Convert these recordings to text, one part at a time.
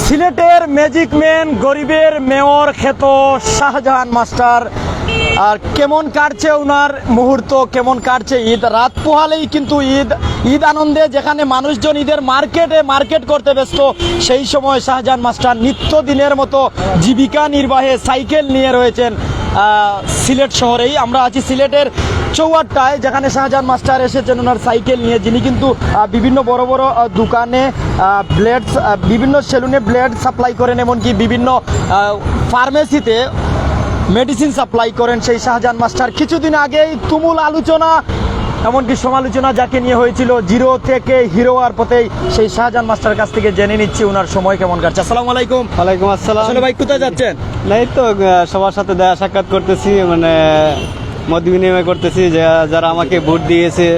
সিলেটের magic man, গরিবের mayor খ্যাত শাহজাহান মাস্টার। আর কেমন কাটছে ওনার মুহূর্ত, কেমন কাটছে ঈদ। রাত পোহালেই কিন্তু ঈদ আনন্দে, যেখানে মানুষজন ঈদের মার্কেট করতে ব্যস্ত, সেই সময় শাহজাহান মাস্টার নিত্যদিনের মতো জীবিকা নির্বাহে সাইকেল নিয়ে রয়েছেন সিলেট শহরেই। আমরা আছি সিলেটের চৌয়াট্টায়, যেখানে শাহজাহান মাস্টার এসেছেন ওনার সাইকেল নিয়ে, যিনি কিন্তু বিভিন্ন বড় বড় দোকানে ব্লেড, বিভিন্ন সেলুনে ব্লেড সাপ্লাই করেন, এমনকি বিভিন্ন ফার্মেসিতে মেডিসিন সাপ্লাই করেন সেই শাহজাহান মাস্টার। কিছুদিন আগেই তুমুল আলোচনা, এমনকি সমালোচনা যাকে নিয়ে হয়েছিল, জিরো থেকে হিরো আর পথেই সেই শাহজাহান মাস্টার কাছ থেকে জেনে নিচ্ছি ওনার সময় কেমন কাটছে। আসসালামু আলাইকুম। ওয়ালাইকুম আসসালাম। আসলে ভাই কোথায় যাচ্ছেন? নাই তো, সবার সাথে দেখা সাক্ষাৎ করতেছি, মানে মত বিনিময় করতেছি, যারা আমাকে ভোট দিয়েছে,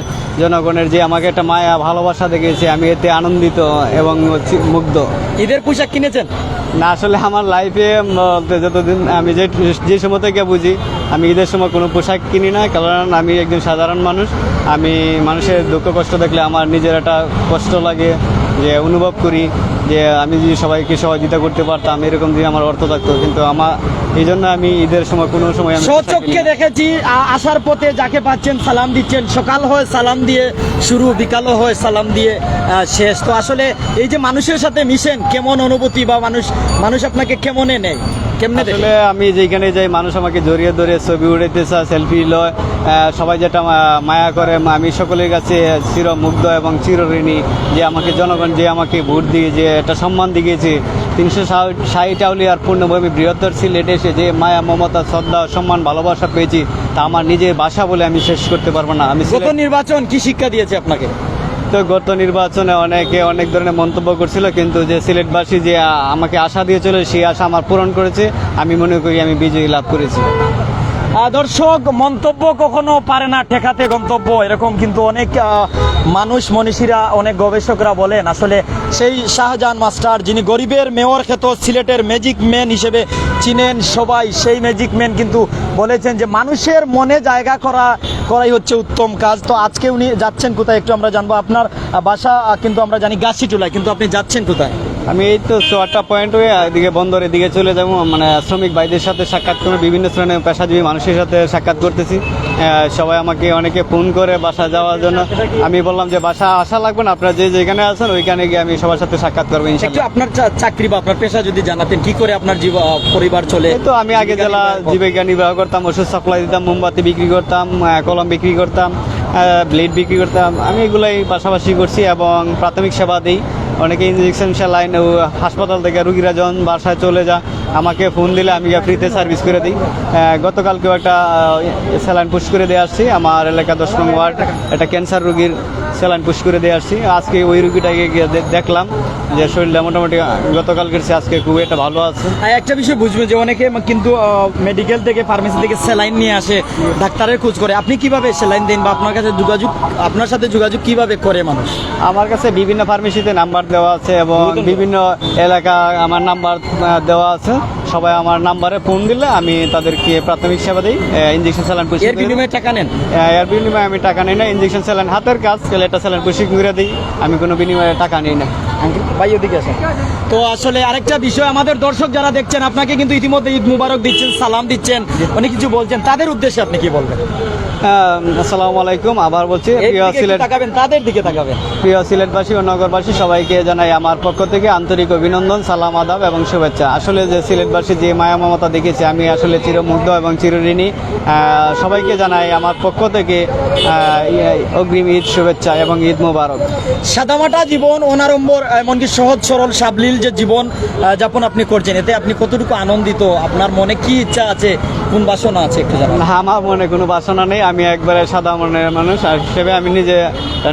জনগণের যে আমাকে একটা মায়া ভালোবাসা দেখেছে, আমি এতে আনন্দিত এবং মুগ্ধ। ঈদের পোশাক কিনেছেন? না, আসলে আমার লাইফে বলতে যতদিন আমি যে সময় থেকে বুঝি, আমি ঈদের সময় কোনো পোশাক কিনি না, কারণ আমি একজন সাধারণ মানুষ। আমি মানুষের দুঃখ কষ্ট দেখলে আমার নিজের একটা কষ্ট লাগে, যে অনুভব করি যে আমি যদি সবাইকে সহযোগিতা করতে পারতাম, এরকম যদি আমার অর্থ থাকতো। কিন্তু আমার এই জন্য আমি ঈদের সময় কোনো সময় চোখকে দেখেছি আসার পথে যাকে পাচ্ছেন সালাম দিচ্ছেন, সকাল হয় সালাম দিয়ে শুরু, বিকালও হয় সালাম দিয়ে শেষ। তো আসলে এই যে মানুষের সাথে মিশেন, কেমন অনুভূতি, বা মানুষ আপনাকে কেমনে নেয়, কেমনে দেখে? আসলে আমি যেখানে যাই, মানুষ আমাকে জড়িয়ে ধরে ছবি উড়াইতে চায়, সেলফি লয়, সবাই যেটা মায়া করে, আমি সকলের কাছে চিরমুগ্ধ এবং চিরঋণী যে আমাকে জনগণ যে আমাকে ভোট দিয়ে যে একটা সম্মান দিয়েছে। 360 আউলিয়ার পূর্ণভূমি বৃহত্তর সিলেটে এসে যে মায়া, মমতা, শ্রদ্ধা, সম্মান, ভালোবাসা পেয়েছি, তা আমার নিজের ভাষা বলে আমি শেষ করতে পারবো না। আমি গত নির্বাচন কি শিক্ষা দিয়েছে আপনাকে? তো গত নির্বাচনে অনেকে অনেক ধরনের মন্তব্য করছিল, কিন্তু যে সিলেটবাসী যে আমাকে আশা দিয়ে চলে, সেই আশা আমার পূরণ করেছে। আমি মনে করি আমি বিজয়ী লাভ করেছি। দর্শক, মন্তব্য কখনো পারে না ঠেকাতে গন্তব্য, এরকম কিন্তু অনেক মানুষ, মনীষীরা, অনেক গবেষকরা বলেন। আসলে সেই শাহজাহান মাস্টার, যিনি গরিবের মেয়র খ্যাত, সিলেটের ম্যাজিক ম্যান হিসেবে চিনেন সবাই, সেই ম্যাজিক ম্যান কিন্তু বলেছেন যে মানুষের মনে জায়গা করাই হচ্ছে উত্তম কাজ। তো আজকে উনি যাচ্ছেন কোথায় একটু আমরা জানবো। আপনার বাসা কিন্তু আমরা জানি গাছিটুলায়, কিন্তু আপনি যাচ্ছেন কোথায়? আমি এই তো চুয়াট্টা পয়েন্ট হয়ে এদিকে বন্দরের দিকে চলে যাবো, মানে শ্রমিক ভাইদের সাথে সাক্ষাৎ করে, বিভিন্ন শ্রেণীর পেশাজীবী মানুষের সাথে সাক্ষাৎ করতেছি। সবাই আমাকে অনেকে ফোন করে বাসা যাওয়ার জন্য। আমি বললাম যে বাসা আসা লাগবে না, আপনারা যেখানে আছেন ওইখানে গিয়ে আমি সবার সাথে সাক্ষাৎ করবো একটু ইনশাআল্লাহ। আপনার চাকরি বা আপনার পেশা যদি জানাতেন, কি করে আপনার পরিবার চলে? তো আমি আগে জেলা জীবিকা নির্বাহ করতাম, ওষুধ সাপ্লাই দিতাম, মোমবাতি বিক্রি করতাম, কলম বিক্রি করতাম, ব্লেড বিক্রি করতাম। আমি এগুলাই পাশাপাশি করছি এবং প্রাথমিক সেবা দিই। অনেকে ইঞ্জেকশন স্যালাইন হাসপাতাল থেকে রুগীরা যখন বাসায় চলে যায়, আমাকে ফোন দিলে আমি ফ্রিতে সার্ভিস করে দিই। গতকালকেও একটা স্যালাইন পুশ করে দিয়ে আসছি আমার এলাকা 10 নং ওয়ার্ড, একটা ক্যান্সার রুগীর স্যালাইন পুশ করে দিয়ে আসছি। আজকে ওই রুগীটাকে গিয়ে দেখলাম যে শরীরটা মোটামুটি গতকালকের চেয়ে আজকে খুব একটা ভালো আছে। একটা বিষয় বুঝবে যে অনেকে কিন্তু মেডিকেল থেকে, ফার্মেসি থেকে স্যালাইন নিয়ে আসে, ডাক্তারের খোঁজ করে। আপনি কিভাবে স্যালাইন দেন, বা আপনার সাথে যোগাযোগ কিভাবে করে মানুষ? আমার কাছে বিভিন্ন ফার্মেসিতে নাম্বার দেওয়া আছে এবং বিভিন্ন এলাকা আমার নাম্বার দেওয়া আছে। সবাই আমার নাম্বারে ফোন দিলে আমি তাদেরকে প্রাথমিক সেবা দিই, ইঞ্জেকশন স্যালাইন পুশ। এর বিনিময়ে টাকা নেন? এর বিনিময়ে আমি টাকা নিই না। ইঞ্জেকশন স্যালাইন হাতের কাজ, একটা স্যালাইন পুশিং করে দিই, আমি কোনো বিনিময়ে টাকা নিই না। ভাই ওদিকে আসেন। তো আসলে আরেকটা বিষয়, আমাদের দর্শক যারা দেখছেন, আপনাকে কিন্তু ইতিমধ্যে ঈদ মুবারক দিচ্ছেন, সালাম দিচ্ছেন, অনেক কিছু বলছেন, তাদের উদ্দেশ্যে আপনি কি বলবেন? আসসালামু আলাইকুম। আবার বলছি, তাদের দিকে তাকাবেন। প্রিয় সিলেটবাসী ও নগরবাসী, সবাইকে জানাই আমার পক্ষ থেকে আন্তরিক অভিনন্দন, সালাম, আদাব এবং শুভেচ্ছা। আসলে যে সিলেটবাসী যে মায়া মমতা দেখেছি, আমি আসলে চিরমুগ্ধ এবং চিরঋণী। সবাইকে জানাই আমার পক্ষ থেকে অগ্রিম ঈদ শুভেচ্ছা এবং ঈদ মুবারক। সাদামাটা জীবন, অনাড়ম্বর, এমনকি সহজ সরল সাবলীল যে জীবন যাপন আপনি করছেন, এতে আপনি কতটুকু আনন্দিত? আপনার মনে কি ইচ্ছা আছে, কোন বাসনা আছে একটু জানান। আমার মনে কোনো বাসনা নেই, আমি একবারে সাদা মনের মানুষ। আর হিসেবে আমি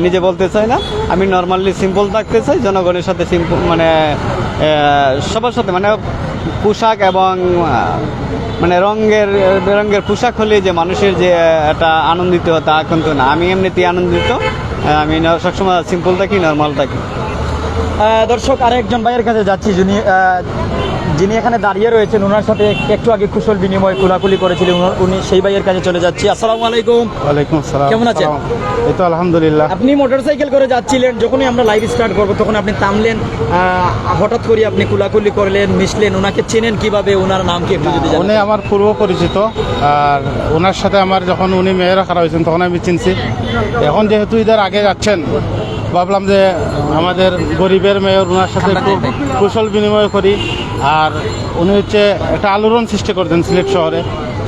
নিজে বলতে চাই না, আমি নর্মালি সিম্পল থাকতে চাই, জনগণের সাথে সিম্পল, মানে সবার সাথে, মানে পোশাক এবং মানে রঙের পোশাক হলে যে মানুষের যে একটা আনন্দিত, তা কিন্তু না। আমি এমনিতেই আনন্দিত, আমি সবসময় সিম্পল থাকি, নর্মাল থাকি। আচ্ছা ভাই, ওদিকে আসেন। তো আসলে আরেকটা বিষয়, আমাদের দর্শক যারা দেখছেন, আপনাকে কিন্তু ইতিমধ্যে ঈদ মুবারক দিচ্ছেন, সালাম দিচ্ছেন, অনেক কিছু বলছেন, তাদের উদ্দেশ্যে আপনি কি বলবেন? আসসালামু আলাইকুম। দর্শক আরেকজন ভাইয়ের কাছে যাচ্ছি যিনি এখানে দাঁড়িয়ে রয়েছেন, ওনার সাথে একটু আগে কুশল বিনিময় কুলাকুলি করেছিলেন, উনি সেই ভাইয়ের কাছে চলে যাচ্ছি। আসসালামু আলাইকুম। ওয়ালাইকুম আসসালাম। কেমন আছেন? এই তো আলহামদুলিল্লাহ। আপনি মোটরসাইকেল করে যাচ্ছিলেন, যখনই আমরা লাইভ স্টার্ট করবো তখন আপনি থামলেন, হঠাৎ করে আপনি কুলাকুলি করলেন, মিশলেন। ওনাকে চেনেন কিভাবে? ওনার নাম কি একটু যদি জানেন। উনি আমার পূর্ব পরিচিত, আর ওনার সাথে আমার যখন উনি মেয়েরা খারাপ হয়েছেন তখন আমি চিনছি। এখন যেহেতু ঈদের আগে যাচ্ছেন, ভাবলাম যে আমাদের গরিবের মেয়র ওনার সাথে একটু কুশল বিনিময় করি। আর উনি হচ্ছে একটা আলোড়ন সৃষ্টি করতেন সিলেট শহরে।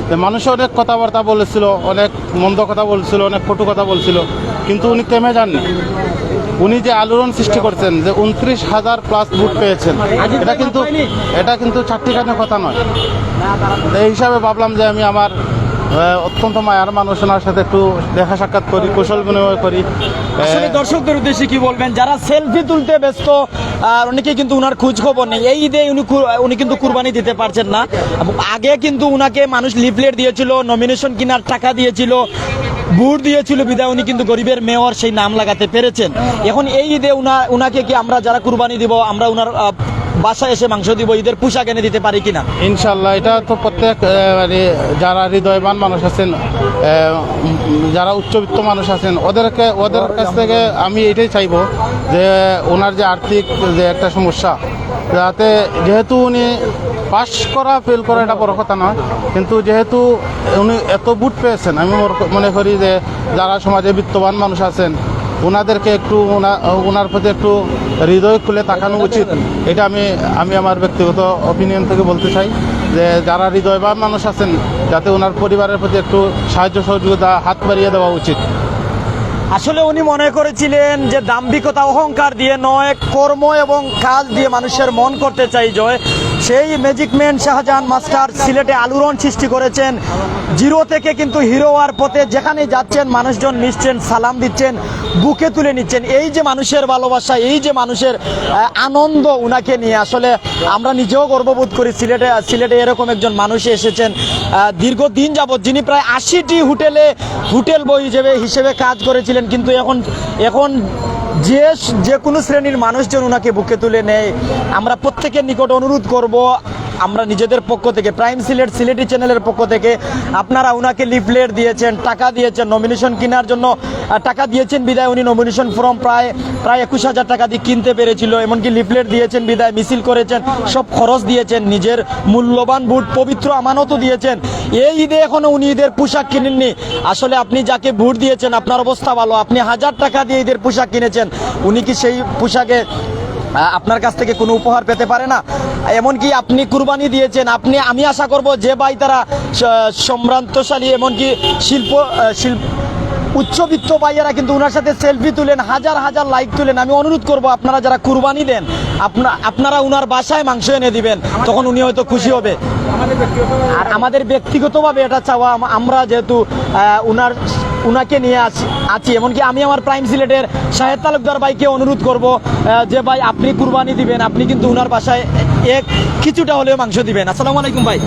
যে মানুষ অনেক কথাবার্তা বলেছিল, অনেক মন্দ কথা বলছিল, অনেক কটু কথা বলছিল, কিন্তু উনি থেমে যাননি। উনি যে আলোড়ন সৃষ্টি করছেন, যে 29,000+ ভোট পেয়েছেন, এটা কিন্তু চারটিখানি কথা নয়। এই হিসাবে ভাবলাম যে আমি আমার অত্যন্ত মায়ার মানুষ, ওনার সাথে একটু দেখা সাক্ষাৎ করি, কুশল বিনিময় করি। আসলে দর্শকদের উদ্দেশ্যে কি বলবেন যারা সেলফি তুলতে ব্যস্ত? অনেকে কিন্তু উনার খোঁজ খবর নেই। এই ঈদে উনি কিন্তু কুরবানি দিতে পারছেন না। আগে কিন্তু উনাকে মানুষ লিফলেট দিয়েছিল, নমিনেশন কেনার টাকা দিয়েছিল, ভোট দিয়েছিল, বিদায় উনি কিন্তু গরিবের মেয়র সেই নাম লাগাতে পেরেছেন। এখন এই ঈদে উনাকে কি আমরা যারা কুরবানি দিব, আমরা উনার বাসায় এসে মাংস দিব, ঈদের পোশাক এনে দিতে পারি কিনা? ইনশাল্লাহ, এটা তো প্রত্যেক যারা হৃদয়বান মানুষ আছেন, যারা উচ্চবিত্ত মানুষ আছেন, ওদের কাছ থেকে আমি এটাই চাইবো যে ওনার যে আর্থিক যে একটা সমস্যা, যাতে যেহেতু উনি পাস করা ফেল করা এটা বড় কথা নয়, কিন্তু যেহেতু উনি এত ভোট পেয়েছেন, আমি মনে করি যে যারা সমাজে বিত্তবান মানুষ আছেন ওনাদেরকে একটু ওনার প্রতি একটু হৃদয় খুলে তাকানো উচিত। এটা আমি আমার ব্যক্তিগত অপিনিয়ন থেকে বলতে চাই যে যারা হৃদয়বান মানুষ আছেন, যাতে ওনার পরিবারের প্রতি একটু সাহায্য সহযোগিতা হাত বাড়িয়ে দেওয়া উচিত। আসলে উনি মনে করেছিলেন যে দাম্ভিকতা অহংকার দিয়ে নয়, কর্ম এবং কাজ দিয়ে মানুষের মন করতে চাই জয়। সেই ম্যাজিক ম্যান শাহজাহান মাস্টার সিলেটে আলোড়ন সৃষ্টি করেছেন। জিরো থেকে কিন্তু হিরো হওয়ার পথে যেখানে যাচ্ছেন মানুষজন মিশছেন, সালাম দিচ্ছেন, বুকে তুলে নিচ্ছেন। এই যে মানুষের ভালোবাসা, এই যে মানুষের আনন্দ উনাকে নিয়ে, আসলে আমরা নিজেও গর্ববোধ করি সিলেটে এরকম একজন মানুষ এসেছেন। দীর্ঘদিন যাবৎ যিনি প্রায় 80টি হোটেল বই হিসেবে কাজ করেছিলেন, কিন্তু এখন যে কোনো শ্রেণীর মানুষজন ওনাকে বুকে তুলে নেয়। আমরা প্রত্যেকের নিকট অনুরোধ করব, আমরা নিজেদের পক্ষ থেকে প্রাইম সিলেটি চ্যানেলের পক্ষ থেকে আপনারা ওনাকে লিফলেট দিয়েছেন, টাকা দিয়েছেন, নমিনেশন কেনার জন্য টাকা দিয়েছেন বিদায় উনি নমিনেশন ফর্ম প্রায় 21,000 টাকা দিয়ে কিনতে পেরেছিল। এমনকি লিফলেট দিয়েছেন বিদায় মিছিল করেছেন, সব খরচ দিয়েছেন, নিজের মূল্যবান ভোট পবিত্র আমানতও দিয়েছেন। এই ঈদে এখনো উনি ঈদের পোশাক কিনেননি। আসলে আপনি যাকে ভোট দিয়েছেন আপনার অবস্থা ভালো, আপনি 1000 টাকা দিয়ে ঈদের পোশাক কিনেছেন, উনি কি সেই পোশাকে আপনার কাছ থেকে কোনো উপহার পেতে পারে না? এমনকি আপনি কুরবানি দিয়েছেন, আমি আশা করব যে ভাই তারা সম্ভ্রান্তশালী, এমনকি উচ্চবিত্ত ভাইয়েরা কিন্তু ওনার সাথে সেলফি তুলেন, হাজার হাজার লাইক তুলেন। আমি অনুরোধ করব আপনারা যারা কুরবানি দেন, আপনারা উনার বাসায় মাংস এনে দিবেন, তখন উনি হয়তো খুশি হবে। আর আমাদের ব্যক্তিগতভাবে এটা চাওয়া, আমরা যেহেতু উনাকে নিয়ে আছি, এমনকি আমি আমার প্রাইম সিলেটের শাহেদ তালুকদার ভাইকে অনুরোধ করব যে ভাই আপনি কুরবানি দিবেন, আপনি কিন্তু উনার বাসায় কিছুটা হলেও মাংস দিবেন। আসসালামু আলাইকুম ভাই।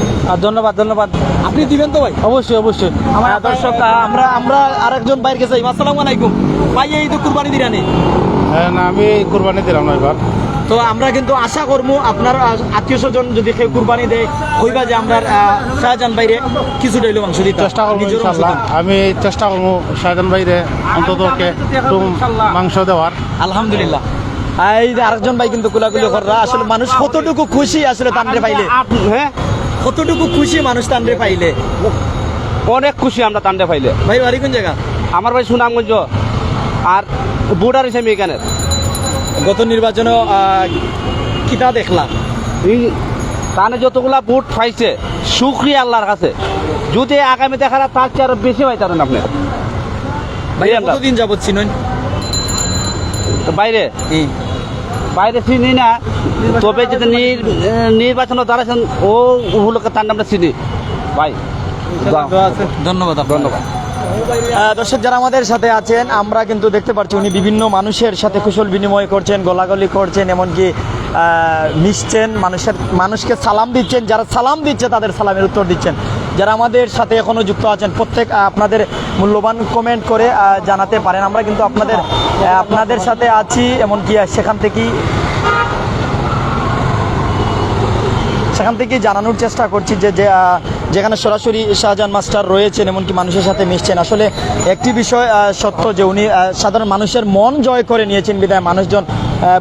ধন্যবাদ। আপনি দিবেন তো ভাই? অবশ্যই। আমার দর্শক আমরা আরেকজন ভাইয়ের কাছে যাই। আসসালামু আলাইকুম ভাই, এই তো কুরবানি দিরানি? না, আমি কুরবানি দিলাম না এবার। তো আমরা কিন্তু আশা করবো আপনার আত্মীয় স্বজন যদি কেউ কুরবানি দেয়, কইবা যে আমরা শাহজাহান ভাইরে কিছুটা হলেও মাংস দিতে চেষ্টা করবো ইনশাল্লাহ। আমি চেষ্টা করবো শাহজাহান ভাইরে অন্তত একটু মাংস দেওয়ার। আলহামদুলিল্লাহ। এই যে আরেকজন ভাই কিন্তু কুলাকুলি কররা, আসলে মানুষ কতটুকু খুশি আসলে তানরে পাইলে, হ্যাঁ, কতটুকু খুশি মানুষ তানরে পাইলে। অনেক খুশি আমরা তান্ডে পাইলে। ভাই বাড়ি কোন জায়গা? আমার ভাই সুনামগঞ্জ, আর বুড়ার হিসেবে এখানে গত নির্বাচনে কিটা দেখলাম, তানে যতগুলা ভোট পাইছে, শুকরিয়া আল্লাহর কাছে। যদি আগামী দেখারা তার চেয়ে আরো বেশি পাইতেন আপনি। ভাই কতদিন যাবত চিনেন? বাইরে চিনি না, তবে যদি নির্বাচনে দাঁড়াচ্ছেন ও লোকের তার নামটা চিনি ভাই। ধন্যবাদ। দর্শক যারা আমাদের সাথে আছেন, আমরা কিন্তু দেখতে পাচ্ছি উনি বিভিন্ন মানুষের সাথে কুশল বিনিময় করছেন, গোলাগুলি করছেন, এমনকি মিশছেন, মানুষকে সালাম দিচ্ছেন, যারা সালাম দিচ্ছে তাদের সালামের উত্তর দিচ্ছেন। যারা আমাদের সাথে এখনো যুক্ত আছেন প্রত্যেক আপনাদের মূল্যবান কমেন্ট করে জানাতে পারেন। আমরা কিন্তু আপনাদের সাথে আছি, এমনকি সেখান থেকেই সেখান থেকে জানানোর চেষ্টা করছি যে যেখানে সরাসরি শাহজাহান মাস্টার রয়েছেন, এমনকি মানুষের সাথে মিশছেন। আসলে একটি বিষয় সত্য যে উনি সাধারণ মানুষের মন জয় করে নিয়েছেন, বিধায় মানুষজন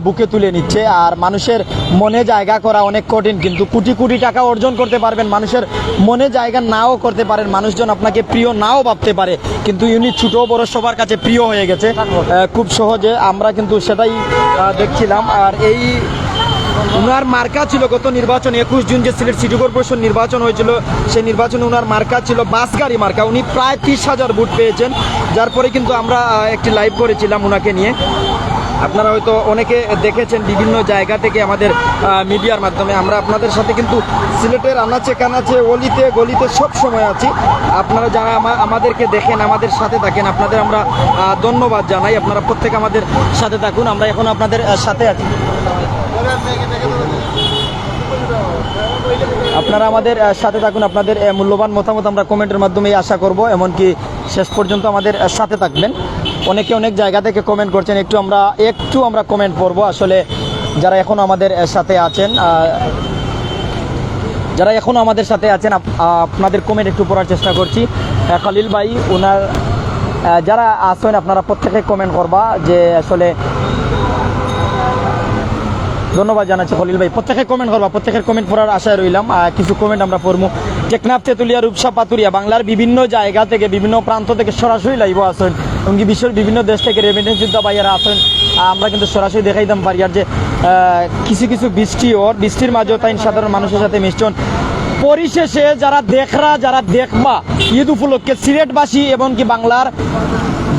বুকে তুলে নিচ্ছে। আর মানুষের মনে জায়গা করা অনেক কঠিন, কিন্তু কোটি কোটি টাকা অর্জন করতে পারবেন, মানুষের মনে জায়গা নাও করতে পারেন, মানুষজন আপনাকে প্রিয় নাও ভাবতে পারে, কিন্তু ইউনি ছোট বড় সবার কাছে প্রিয় হয়ে গেছে খুব সহজে। আমরা কিন্তু সেটাই দেখছিলাম। আর এই উনার মার্কা ছিল গত নির্বাচন 21 জুন যে সিলেট সিটি কর্পোরেশন নির্বাচন হয়েছিল, সেই নির্বাচনে উনার মার্কা ছিল বাস গাড়ি মার্কা। উনি প্রায় 30,000 ভোট পেয়েছেন, যার পরে কিন্তু আমরা একটি লাইভ করেছিলাম ওনাকে নিয়ে। আপনারা হয়তো অনেকে দেখেছেন বিভিন্ন জায়গা থেকে আমাদের মিডিয়ার মাধ্যমে। আমরা আপনাদের সাথে কিন্তু সিলেটের আনাচে কানাচে অলিতে গলিতে সব সময় আছি। আপনারা যারা আমাদেরকে দেখেন, আমাদের সাথে থাকেন, আপনাদের আমরা ধন্যবাদ জানাই। আপনারা প্রত্যেকে আমাদের সাথে থাকুন, আমরা এখন আপনাদের সাথে আছি। আপনারা আমাদের সাথে থাকুন, আপনাদের মূল্যবান মতামত আমরা কমেন্টের মাধ্যমেই আশা করব, এমনকি শেষ পর্যন্ত আমাদের সাথে থাকবেন। অনেকে অনেক জায়গা থেকে কমেন্ট করছেন, একটু আমরা কমেন্ট পড়ব। আসলে যারা এখনও আমাদের সাথে আছেন, আপনাদের কমেন্ট একটু পড়ার চেষ্টা করছি। খলিল ভাই, ওনার যারা আছেন আপনারা প্রত্যেকে কমেন্ট করবা যে আসলে ধন্যবাদ জানাচ্ছি খলিল ভাই, প্রত্যেকে কমেন্ট করবা, প্রত্যেকের কমেন্ট পড়ার আশায় রইলাম। কিছু কমেন্ট আমরা পড়বো। টেকনাফ, তেতুলিয়া, রূপসা, পাতুরিয়া, বাংলার বিভিন্ন জায়গা থেকে বিভিন্ন প্রান্ত থেকে সরাসরি লাইভ আসেন, এমনকি বিশ্বের বিভিন্ন দেশ থেকে রেমিটেন্স যোদ্ধা ভাইয়ারা আসেন। আমরা কিন্তু সরাসরি দেখাইতাম পারি। আর যে কিছু কিছু বৃষ্টির মাঝেও তাই সাধারণ মানুষের সাথে মিশছেন। পরিশেষে যারা দেখবা ঈদ উপলক্ষে সিলেটবাসী এমনকি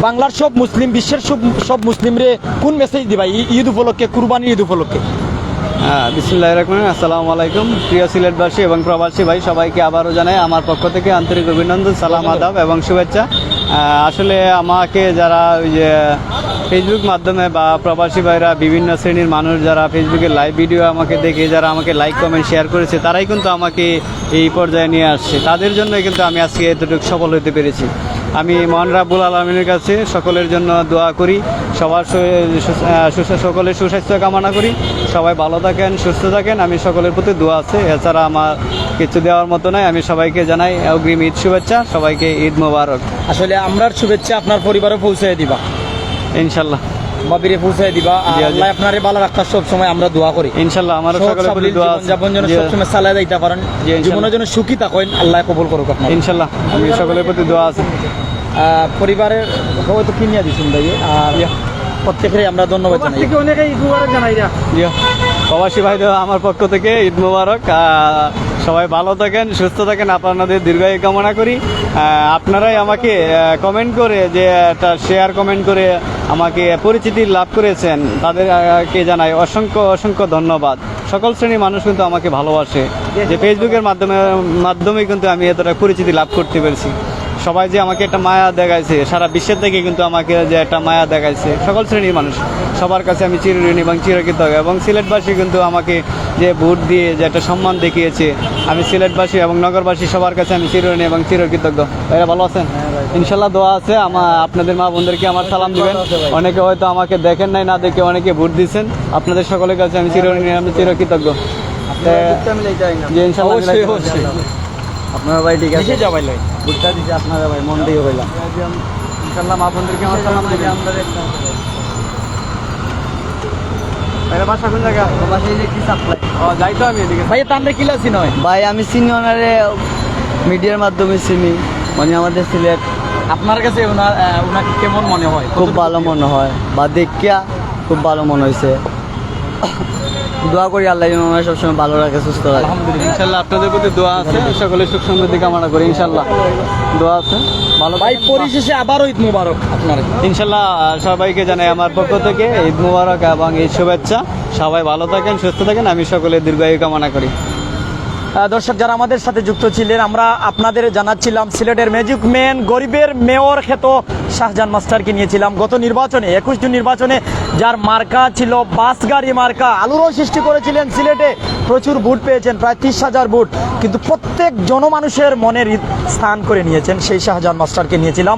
বাংলার সব মুসলিম, বিশ্বের সব মুসলিমরে কোন মেসেজ দিবা ঈদ উপলক্ষে, কুরবানির ঈদ উপলক্ষে? বিসমিল্লাহির রহমানির রহিম। আসসালামু আলাইকুম প্রিয় সিলেটবাসী এবং প্রবাসী ভাই, সবাইকে আবারও জানাই আমার পক্ষ থেকে আন্তরিক অভিনন্দন, সালাম, আদাব এবং শুভেচ্ছা। আসলে আমাকে যারা ওই যে ফেসবুক মাধ্যমে বা প্রবাসী ভাইরা, বিভিন্ন শ্রেণীর মানুষ যারা ফেসবুকে লাইভ ভিডিও আমাকে দেখে, যারা আমাকে লাইক কমেন্ট শেয়ার করেছে, তারাই কিন্তু আমাকে এই পর্যায়ে নিয়ে আসছে। তাদের জন্যই কিন্তু আমি আজকে এতটুকু সফল হতে পেরেছি। আমি মহান রাব্বুল আলামিনের কাছে সকলের জন্য দোয়া করি, সবার সকলের সুস্বাস্থ্য কামনা করি, সবাই ভালো থাকেন, সুস্থ থাকেন। আমি সকলের প্রতি দোয়া আছে, এছাড়া আমার কিছু দেওয়ার মতো নাই। আমি সবাইকে জানাই অগ্রিম ঈদ শুভেচ্ছা, সবাইকে ঈদ মোবারক। আসলে আমরার শুভেচ্ছা আপনার পরিবারে পৌঁছে দিবা ইনশাল্লাহ, বাবিরে পৌঁছে দিবা। আল্লাহ আপনারে ভালো রাখতে সব সময় আমরা দোয়া করি। ইনশাল্লাহ, আমার সকলের প্রতি দোয়া আছে, জীবন যেন সব সময় চালিয়ে যাইতে পারেন, জীবনের জন্য সুখী থাকেন, আল্লাহ কবুল করুক আপনার। ইনশাল্লাহ, আমি সকলের প্রতি দোয়া আছে। পরিবারের সবাই তো কিনিয়া দিচ্ছেন ভাই, আর প্রত্যেকেরই আমরা ধন্যবাদ জানাই। প্রবাসী ভাইদের আমার পক্ষ থেকে ঈদ মোবারক। সবাই ভালো থাকেন, সুস্থ থাকেন, আপনাদের দীর্ঘায়ু কামনা করি। আপনারাই আমাকে কমেন্ট করে, যে একটা শেয়ার কমেন্ট করে আমাকে পরিচিতি লাভ করেছেন, তাদেরকে জানাই অসংখ্য ধন্যবাদ। সকল শ্রেণীর মানুষ কিন্তু আমাকে ভালোবাসে, যে ফেসবুকের মাধ্যমে কিন্তু আমি এতটা পরিচিতি লাভ করতে পেরেছি। সবাই যে আমাকে একটা মায়া দেখাইছে, সারা বিশ্বের থেকে কিন্তু আমাকে যে একটা মায়া দেখাইছে সকল শ্রেণীর মানুষ, সবার কাছে আমি চিরঋণী এবং চিরকৃতজ্ঞ। এবং সিলেটবাসী কিন্তু আমাকে যে ভোট দিয়ে যে একটা সম্মান দেখিয়েছে, আমি সিলেটবাসী এবং নগরবাসী সবার কাছে আমি চিরঋণী এবং চিরকৃতজ্ঞ। ভাইরা ভালো আছেন? ইনশাল্লাহ দোয়া আছে। আপনাদের মা বোনদেরকে আমার সালাম দিবেন। অনেকে হয়তো আমাকে দেখেন নাই, না দেখে অনেকে ভোট দিচ্ছেন। আপনাদের সকলের কাছে আমি চিরঋণী, আমি চিরকৃতজ্ঞ। আপনারা ভাই ঠিক আছে, যাবাই লাই বুঝতে দিচ্ছে, আপনারা ভাই মন দিয়ে হইলাম। ইনশাল্লাহ মা বোনদেরকে আমার সালাম দিবেন। বাসা কোন জায়গা? যাই তো আমি এদিকে। ভাই তান্ডে কি লাসি নয় ভাই, আমি চিনি ওনারে মিডিয়ার মাধ্যমে চিনি, মানে আমাদের সিলেট। আপনার কাছে ওনাকে কেমন মনে হয়? খুব ভালো মনে হয়, বা দেখিয়া খুব ভালো মনে হয়েছে। দোয়া করি আল্লাহ যেন ওনার সবসময় ভালো রাখে, সুস্থ রাখে। আলহামদুলিল্লাহ, ইনশাল্লাহ আপনাদের প্রতি দোয়া আছে, সকলে সুখ সমৃদ্ধি কামনা করি। ইনশাল্লাহ দোয়া আছে, ভালো ভাই। পরিশেষে আবারও ঈদ মুবারক আপনার। ইনশাল্লাহ সবাইকে জানাই আমার পক্ষ থেকে ঈদ মুবারক এবং ঈদ শুভেচ্ছা। সবাই ভালো থাকেন, সুস্থ থাকেন, আমি সকলের দীর্ঘায়ু কামনা করি। দর্শক যারা আমাদের সাথে যুক্ত ছিলেন, আমরা আপনাদের জানাচ্ছিলাম সিলেটের ম্যাজিক ম্যান, গরিবের মেয়র খ্যাত শাহজাহান মাস্টারকে নিয়েছিলাম গত নির্বাচনে, 21 জুন নির্বাচনে, যার মার্কা ছিল বাস গাড়ি মার্কা। আলোড়ন সৃষ্টি করেছিলেন সিলেটে, প্রচুর ভোট পেয়েছেন, প্রায় 30,000 ভোট, কিন্তু প্রত্যেক জনমানুষের মনের স্থান করে নিয়েছেন সেই শাহজাহান মাস্টারকে নিয়েছিলাম।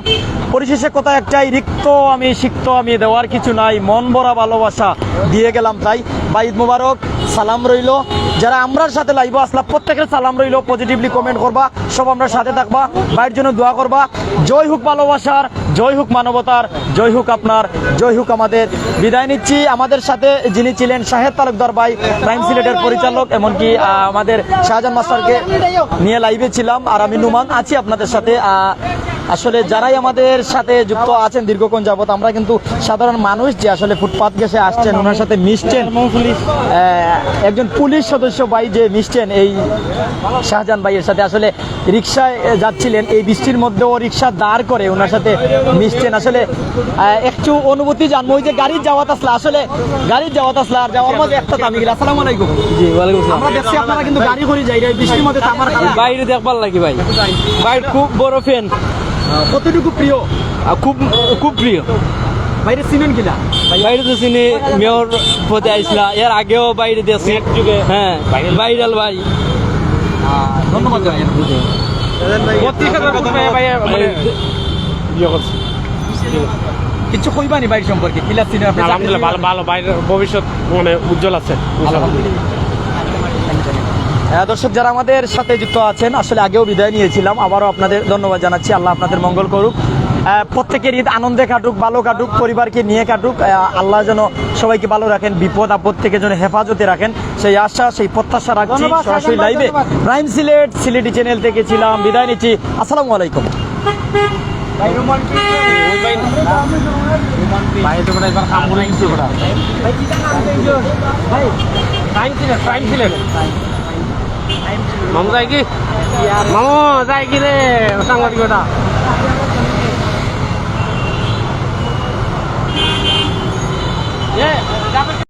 পরিশেষে কথা একটাই, রিক্ত আমি সিক্ত আমি, দেওয়ার কিছু নাই, মন ভরা ভালোবাসা দিয়ে গেলাম। তাই বা ঈদ মুবারক, সালাম রইল। যারা আমরার সাথে লাইভ আসলাম প্রত্যেকের সালাম রইল, পজিটিভলি কমেন্ট করবা, সব আমরা সাথে থাকবা, ভাইয়ের জন্য দোয়া করবা। জয় হোক ভালোবাসার, জয় হোক মানবতার, জয় হোক আপনার, জয় হোক আমাদের। বিদায় নিচ্ছি। আমাদের সাথে যিনি ছিলেন শাহেদ তালুকদার ভাই, প্রাইম সিলেটের পরিচালক, এমনকি আমাদের শাহজাহান মাস্টারকে নিয়ে লাইভে ছিলাম, আর আমি নুমান আছি আপনাদের সাথে। আসলে যারাই আমাদের সাথে যুক্ত আছেন দীর্ঘক্ষণ যাবত, আমরা কিন্তু সাধারণ মানুষ যে আসলে ফুটপাত ঘেসে আসছেন, ওনার সাথে মিশছেন, একজন পুলিশ সদস্য ভাই যে মিশছেন এই শাহজাহান ভাইয়ের সাথে, আসলে রিক্সায় যাচ্ছিলেন এই বৃষ্টির মধ্যেও রিক্সা দাঁড় করে ওনার সাথে মিশছেন। আসলে একটু অনুভূতি জানবো, ওই যে গাড়ির যাওয়াত আসলা, আসলে গাড়ির যাওয়াত আসলা আর যাওয়ার মধ্যে একটা দামি গেল। আসসালামু আলাইকুম। জি ওয়ালাইকুম আসসালাম। আমরা দেখছি আপনারা কিন্তু গাড়ি করে যাই এই বৃষ্টির মধ্যে, আমার বাইরে দেখবার লাগি ভাই, বাইরে খুব বড় ফ্যান, কতটুকু প্রিয়, খুব খুব প্রিয়। বাইরে চিনেন কিনা? বাইরে তো চিনি, মেয়র পদে আইসলা, এর আগেও বাইরে দেখছি, হ্যাঁ ভাইরাল ভাই। ধন্যবাদ ভাই। কিছু কইবানি বাইর সম্পর্কে কিলা চিনেন আপনি? আলহামদুলিল্লাহ ভালো ভালো, বাইরের ভবিষ্যৎ মানে উজ্জ্বল আছে। দর্শক যারা আমাদের সাথে যুক্ত আছেন, আসলে আগেও বিদায় নিয়েছিলাম, আবারও আপনাদের ধন্যবাদ জানাচ্ছি। আল্লাহ আপনাদের মঙ্গল করুক, প্রত্যেকের ঈদ আনন্দে কাটুক, ভালো কাটুক, পরিবারকে নিয়ে কাটুক। আল্লাহ যেন সবাইকে ভালো রাখেন, বিপদ আপদ থেকে যেন হেফাজতে রাখেন, সেই আশা সেই প্রত্যাশা রাখছি। সরাসরি লাইভে প্রাইম সিলেট সিলেটি চ্যানেল থেকে ছিলাম, বিদায় নিচ্ছি। আসসালামু আলাইকুম। মামু যায় কি? মামু যায় কি রে সাংবাদিকতা? Yeah.